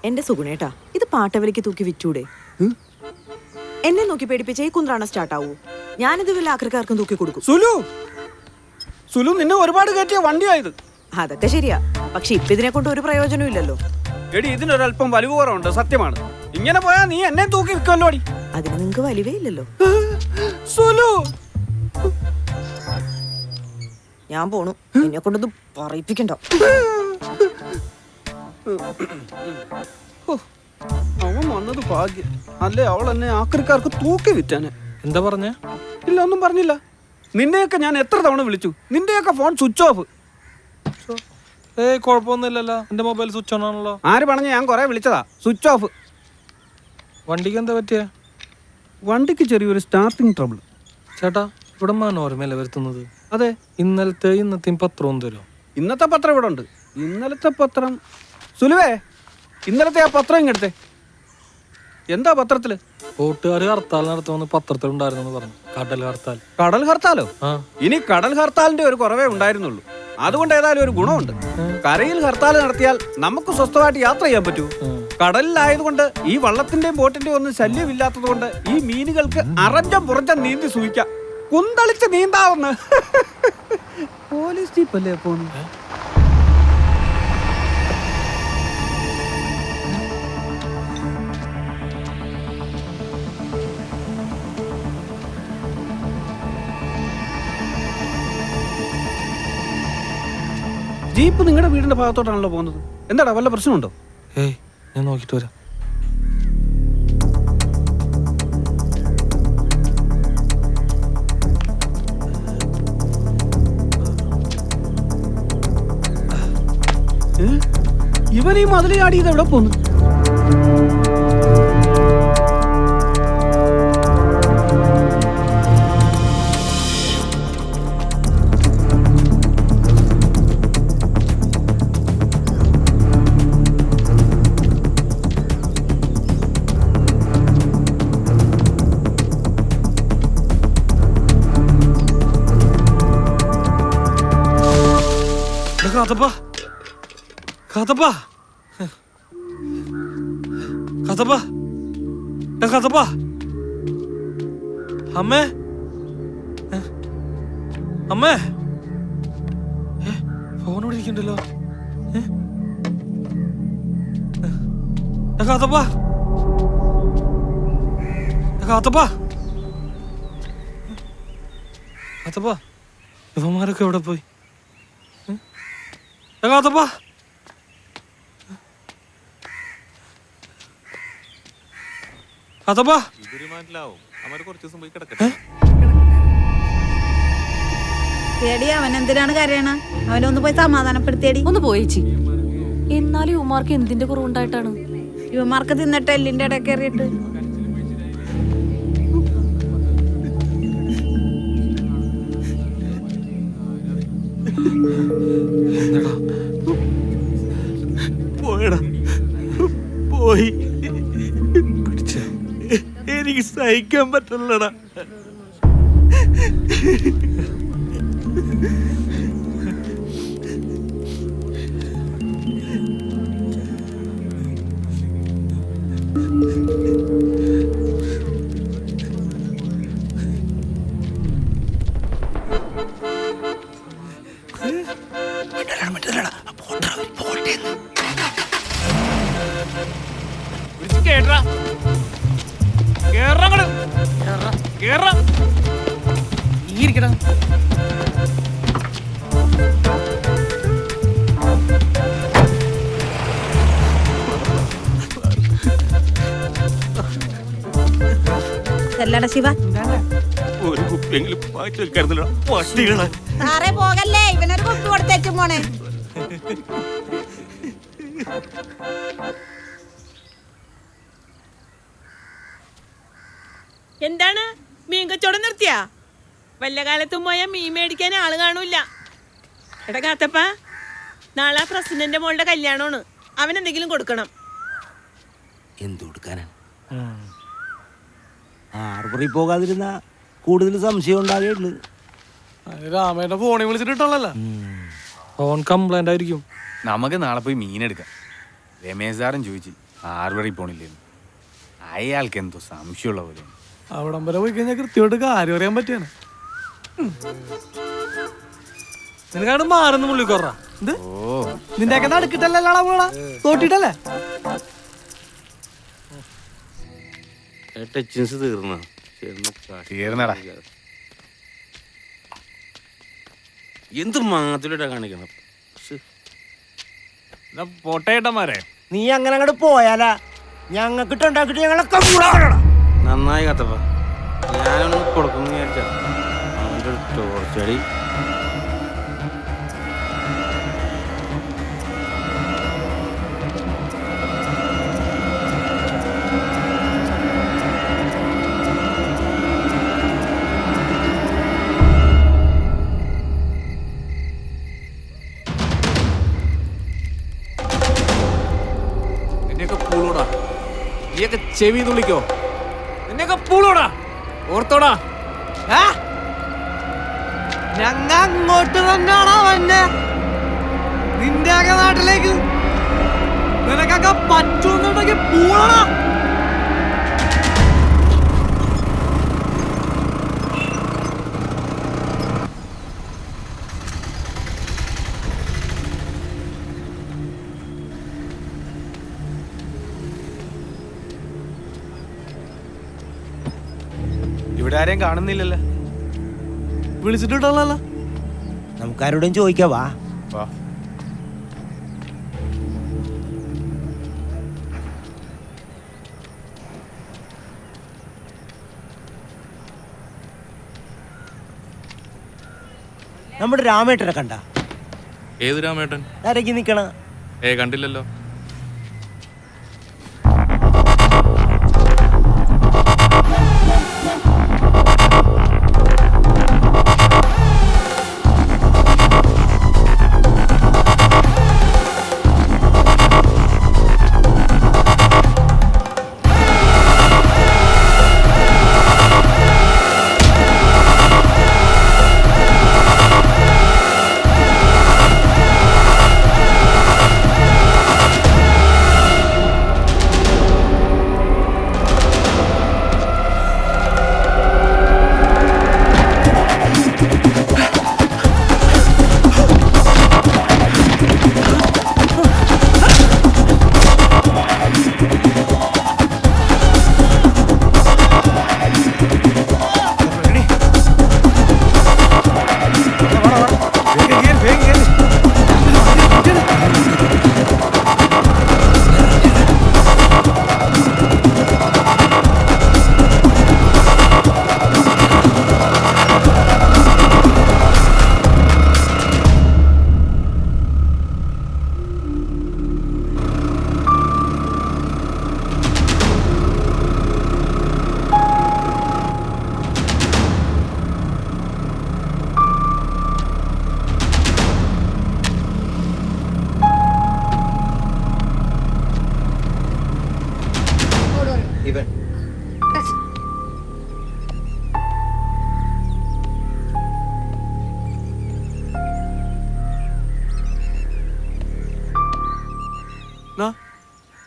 എന്റെ സുഗുണേട്ടാ, ഇത് പാട്ടവലിക്ക് തൂക്കി വിറ്റൂടെ? എന്നെ നോക്കി പേടിപ്പിച്ച ഈ കുന്ത്രാണ സ്റ്റാർട്ട് ആവൂ. ഞാനിത് വല്ല ആക്രിക്കാർക്കും തൂക്കി കൊടുക്കും. സുലു നിന്നെ ഒരുപാട് കയറ്റിയ വണ്ടിയായത്. അതൊക്കെ ശരിയാ, പക്ഷെ ഇപ്പൊ ഇതിനെ കൊണ്ട് ഒരു പ്രയോജനവും ഇല്ലല്ലോ. എടി, ഇതിനൊരല്പം വലിവ് കുറവുണ്ട്, സത്യമാണ്. ഇങ്ങനെ പോയാ നീ എന്നെ തൂക്കി വിൽക്കുമല്ലോ അടി. അതിന് നിങ്ങക്ക് വലിവേ ഇല്ലല്ലോ. സുലു, ഞാൻ പോണു. എന്നെ കൊണ്ടൊന്നും പറയിപ്പിക്കണ്ട. അവൻ വന്നത് ഭാഗ്യം. അല്ലേ അവൾ എന്നെ ആക്രിക്കാർക്ക് തൂക്കി വിറ്റാനെ. എന്താ പറഞ്ഞ? ഇല്ല, ഒന്നും പറഞ്ഞില്ല. നിന്നെയൊക്കെ ഞാൻ എത്ര തവണ വിളിച്ചു, നിന്റെയൊക്കെ ഫോൺ സ്വിച്ച് ഓഫ്. കുഴപ്പമൊന്നുമില്ലല്ലോ, എന്റെ മൊബൈൽ സ്വിച്ച് ഓൺ ആണല്ലോ. ആര് പറഞ്ഞ? ഞാൻ കുറെ വിളിച്ചതാ, സ്വിച്ച് ഓഫ്. വണ്ടിക്ക് എന്താ പറ്റിയ? വണ്ടിക്ക് ചെറിയൊരു സ്റ്റാർട്ടിങ് ട്രബിൾ. ചേട്ടാ, ഇവിടെ മനോരമയല്ലേ വരുത്തുന്നത്? അതെ. ഇന്നത്തെയും പത്രവും തരും. ഇന്നത്തെ പത്രം ഇവിടെ ഉണ്ട്. ഇന്നലത്തെ പത്രം സുലുവേ, ഇന്നലത്തെ ആ പത്രം ഇങ്ങെടുത്തേ. എന്താ പത്രത്തില്? കൂട്ടുകാർ ഹർത്താൽ നടത്തുമെന്ന് പത്രത്തിലുണ്ടായിരുന്നു പറഞ്ഞു. കടൽ ഹർത്താൽ. കടൽ ഹർത്താലോ? ആ, ഇനി കടൽ ഹർത്താലിന്റെ ഒരു കുറവേ ഉണ്ടായിരുന്നുള്ളൂ. അതുകൊണ്ട് ഏതായാലും ഒരു ഗുണമുണ്ട്. കരയിൽ ഹർത്താൽ നടത്തിയാൽ നമുക്ക് സ്വസ്ഥമായിട്ട് യാത്ര ചെയ്യാൻ പറ്റൂ. കടലിലായതുകൊണ്ട് ഈ വള്ളത്തിന്റെയും ബോട്ടിന്റെയും ഒന്നും ശല്യമില്ലാത്തത് കൊണ്ട് ഈ മീനുകൾക്ക് അറഞ്ചം പുറഞ്ചം നീന്തി സൂഹിക്കാം. കുന്തളിച്ച് നീന്താവുന്ന പോലീസ് ജീപ്പല്ലേ പോണു. ജീപ്പ് നിങ്ങളുടെ വീടിന്റെ ഭാഗത്തോട്ടാണല്ലോ പോകുന്നത്. എന്താടാ, വല്ല പ്രശ്നമുണ്ടോ? ഞാൻ നോക്കിട്ട് വരാം. ഇവൻ ഈ മതിൽ ചാടിയത് എവിടെ പോന്നു? അമ്മേ, അമ്മേ, ഫോൺ ഇവിടെ ഇരിക്കണ്ടല്ലോ. ഇവന്മാരൊക്കെ എവിടെ പോയി? അവൻ എന്തിനാണ് കരയണ? അവനൊന്ന് പോയി സമാധാനപ്പെടുത്തിയടി. ഒന്ന് പോയേച്ചി. എന്നാലും യുവമാർക്ക് എന്തിന്റെ കുറവുണ്ടായിട്ടാണ്? യുവമാർക്ക് തിന്നിട്ട് എല്ലിന്റെ ഇടയിൽ കയറിയിട്ട്. പോയി. എനിക്ക് സഹിക്കാൻ പറ്റില്ലടാ. ശിവ, ഒരു കുപ്പിയെങ്കിലും മാറ്റി വെക്കാറുണ്ടല്ലോ പട്ടികളെ. സാറേ പോകല്ലേ, ഇവനൊരു കുപ്പി കൊടുത്തേച്ചും പോണേ. എന്താണ് മീൻ കച്ചവടം നിർത്തിയാ? വല്ല കാലത്തും പോയാൽ മീൻ മേടിക്കാൻ ആള് കാണൂല. എടാ കാത്തപ്പ, നാളെ പ്രസിഡന്റ് മോളുടെ കല്യാണമാണ്. അവനെന്തെങ്കിലും കൊടുക്കണം. എന്തു കൊടുക്കാനാണ്? ഹാർബറിൽ പോകാതിരുന്ന കൂടുതൽ സംശയം ഉണ്ടാകുള്ളൂ. രാമേട്ട ഫോണിൽ വിളിച്ചിട്ടുള്ളല്ല, ഫോൺ കംപ്ലൈന്റ് ആയിരിക്കും. നമുക്ക് നാളെ പോയി മീനെടുക്കാം. രമേശ് സാറും ചോദിച്ചു ആർവറി പോണില്ലേന്ന്. അയാൾക്ക് എന്തോ സംശയമുള്ള പോലെ. അവിടം വരെ പോയി കഴിഞ്ഞാൽ കൃത്യമായിട്ട് കാര്യം അറിയാൻ പറ്റിയാണ്. നിനക്കാണ് മാറുന്ന പുള്ളി കൊറ. ഇത് നിന്റെ ഒക്കെ നടുക്കിട്ടല്ലേടാ പോടാ, തോട്ടിട്ടല്ലേ? ടച്ചിൻസ് തീർന്നടാ. എന്ത് മാത്രം കാണിക്കണം. പൊട്ടേട്ടന്മാരെ, നീ അങ്ങനെ അങ്ങോട്ട് പോയാലാ ഞങ്ങക്കിട്ടുണ്ടാക്കിട്ട് ഞങ്ങളൊക്കെ നന്നായി കത്തപ്പ. ഞാനൊന്ന് കൊടുക്കുന്നു വിചാരിച്ച അവൻ്റെ ടോർച്ചടി. നിന്നെയൊക്കെ പൂളോടാ, നീയൊക്കെ ചെവി തുള്ളിക്കോ, നിന്നെയൊക്കെ പൂളോടാ, ഓർത്തോടാ. ഞങ്ങ അങ്ങോട്ട് തന്നെയാണോ വന്നെ? നിന്റെ ഒക്കെ നാട്ടിലേക്ക് നിനക്കൊക്കെ പറ്റുന്നുണ്ടെങ്കിൽ പൂളടാ. ഇവിടെ ആരെയും കാണുന്നില്ലല്ലോ. വിളിച്ചിട്ടുണ്ടല്ലോ. നമുക്കാരോടും ചോദിക്കാവാ. വാ. നമ്മുടെ രാമേട്ടനെ കണ്ട? ഏത് രാമേട്ടൻ? ആരൊക്കെ നിക്കണ? കണ്ടില്ലല്ലോ.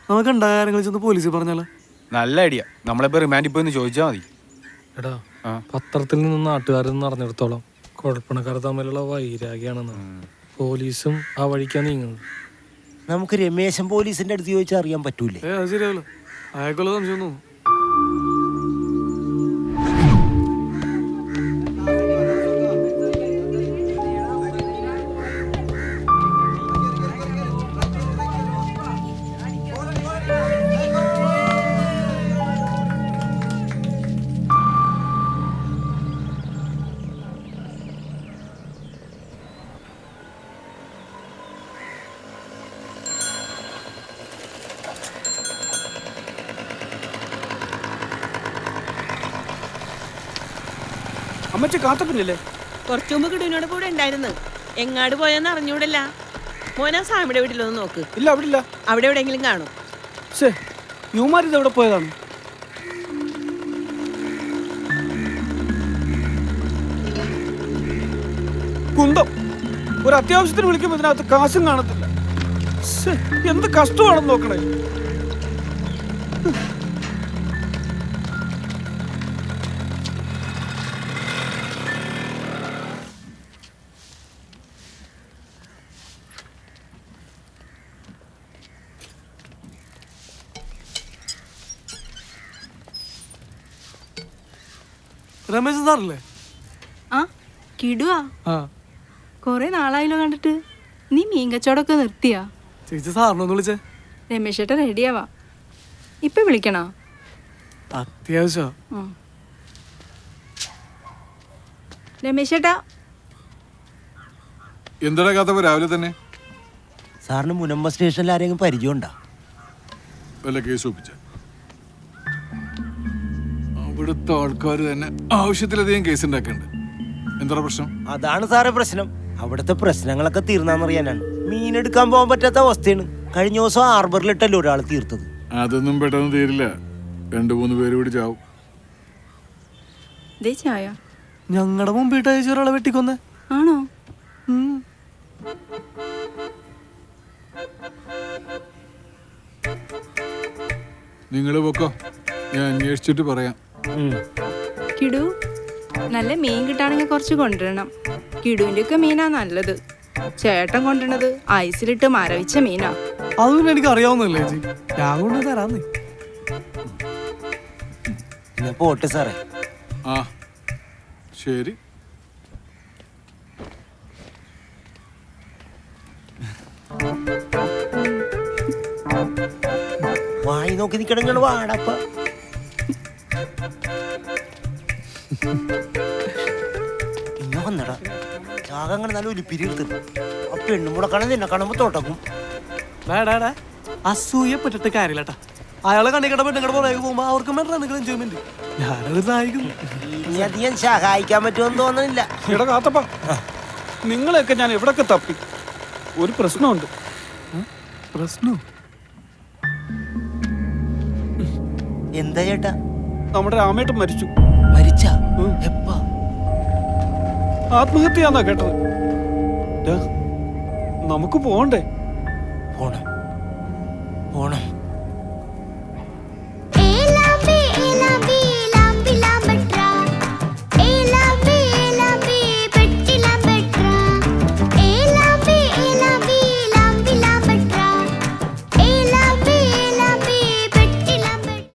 നമുക്ക് ഉണ്ടായ കാര്യങ്ങൾ ചെന്ന് പോലീസിൽ പറഞ്ഞാലോ? നല്ല ഐഡിയ. നമ്മളിപ്പോ റിമാൻഡിൽ പോയി ചോദിച്ചാൽ മതി. എടാ, പത്രത്തിൽ നിന്നും നാട്ടുകാരെന്ന് അറിഞ്ഞിടത്തോളം കുഴപ്പണക്കാർ തമ്മിലുള്ള വൈരാഗ്യാണെന്ന്. പോലീസും ആ വഴിക്കാണ് നീങ്ങുന്നത്. നമുക്ക് രമേശൻ പോലീസിന്റെ അടുത്ത് ചോദിച്ചാൽ അറിയാൻ പറ്റൂലേ? അത് ശരിയാവല്ലോ, അയാൾക്കുള്ള സംശയം തോന്നുന്നു. അമ്മച്ചി കാത്തപ്പില്ലേ? കുറച്ചു മുമ്പ് കിടുവിനോട് കൂടെ ഉണ്ടായിരുന്നു. എങ്ങാട് പോയെന്ന് അറിഞ്ഞൂടല്ല. മോനാ സാമിയുടെ വീട്ടിലൊന്ന് നോക്ക്. ഇല്ല, അവിടെ ഇല്ല. അവിടെ എവിടെയെങ്കിലും കാണും. യുവമാരിത് എവിടെ പോയതാണ്? കുന്തം. ഒരു അത്യാവശ്യത്തിന് വിളിക്കുമ്പോൾ ഇതിനകത്ത് കാശും കാണത്തില്ല. ശ്ശെ, എന്ത് കഷ്ടമാണെന്ന് നോക്കണേ. രമേശ് സാറല്ലേ? ആ കിടുവാ. കൊറേ നാളായല്ലോ കണ്ടിട്ട്. നീ മീൻ കച്ചവടമൊക്കെ നിർത്തിയാ? ചേച്ചി സാറിനൊന്ന് വിളിച്ചേ. രമേശ് ചേട്ടൻ റെഡിയാവാ. ഇപ്പൊ വിളിക്കണോ? അത്യാവശ്യം. രമേശ് ചേട്ടാ. എന്താ കഥ രാവിലെ തന്നെ? സാറിന് മുനമ്പ സ്റ്റേഷനിൽ ആരെങ്കിലും പരിചയം ഉണ്ടോ? വല്ല കേസ് ഒപ്പിച്ച അവിടുത്തെ ആൾക്കാർ തന്നെ ആവശ്യത്തിലധികം കേസ് ഉണ്ടാക്കുന്നുണ്ട്. എന്താ പ്രശ്നം? അതാണ് സാറേ പ്രശ്നം. അവിടുത്തെ പ്രശ്നങ്ങളൊക്കെ തീർന്നാന്നറിയാനാണ്. മീനെടുക്കാൻ പോകാൻ പറ്റാത്ത അവസ്ഥയാണ്. കഴിഞ്ഞ ദിവസം ഹാർബറിലിട്ടല്ലോ ഒരാൾ തീർത്തത്. അതൊന്നും പെട്ടെന്ന് തീരില്ല. 2-3 പേര് കൂടി ചാവും. ദേ ചായ. ഞങ്ങളുടെ മുമ്പിട്ട് അയച്ച ഒരാളെ വെട്ടിക്കൊന്നേ. ആണോ? നിങ്ങൾ പൊക്കോ, ഞാൻ അന്വേഷിച്ചിട്ട് പറയാം. കിടു, നല്ല മീൻ കിട്ടാണെങ്കിൽ കുറച്ച് കൊണ്ടുവരണം. കിടുവിന്റെ ഒക്കെ മീനാ നല്ലത്. ചേട്ടൻ കൊണ്ടുവരണത് ഐസിലിട്ട് മരവിച്ച മീനാ. അതൊന്നും എനിക്ക് അറിയാവുന്നല്ലേ ചേച്ചി. ഞാൻ കൊണ്ട് തരാന്നേ. പോട്ടെ സാറേ. ആ ശരി. വായി നോക്കി നിൽക്കണങ്ങൾ വാടപ്പ. ഇന്ന വന്നടാ ചാകങ്ങൾ നല്ല ഒലിപ്പിരി എടുത്തു. ആ പെണ്ണും കൂടെ കാണാൻ നിന്നെ കാണുമ്പോ തോട്ടക്കും. വേടാ അസൂയപ്പെട്ടിട്ട് കാര്യമില്ലട്ടാ. അയാളെ കണ്ണിക്കട പെണ്ണുങ്ങളുടെ പുറകെ പോകുമ്പോ അവർക്ക് എന്തെങ്കിലും എൻജോയ്മെന്റ്. ഞാനത് സഹായിക്കുന്നു. ഇനി അധികം സഹായിക്കാൻ പറ്റുമെന്ന് തോന്നുന്നില്ല. എടാ കാത്തപ്പ, നിങ്ങളെയൊക്കെ ഞാൻ എവിടൊക്കെ തപ്പി. ഒരു പ്രശ്നമുണ്ട്. പ്രശ്നം എന്താ ചേട്ടാ? നമ്മുടെ രാമേട്ടൻ മരിച്ചു. മരിച്ച എപ്പാ? ആത്മഹത്യാന്നാ കേട്ടത്. നമുക്ക് പോണ്ടേ? പോണം പോണം.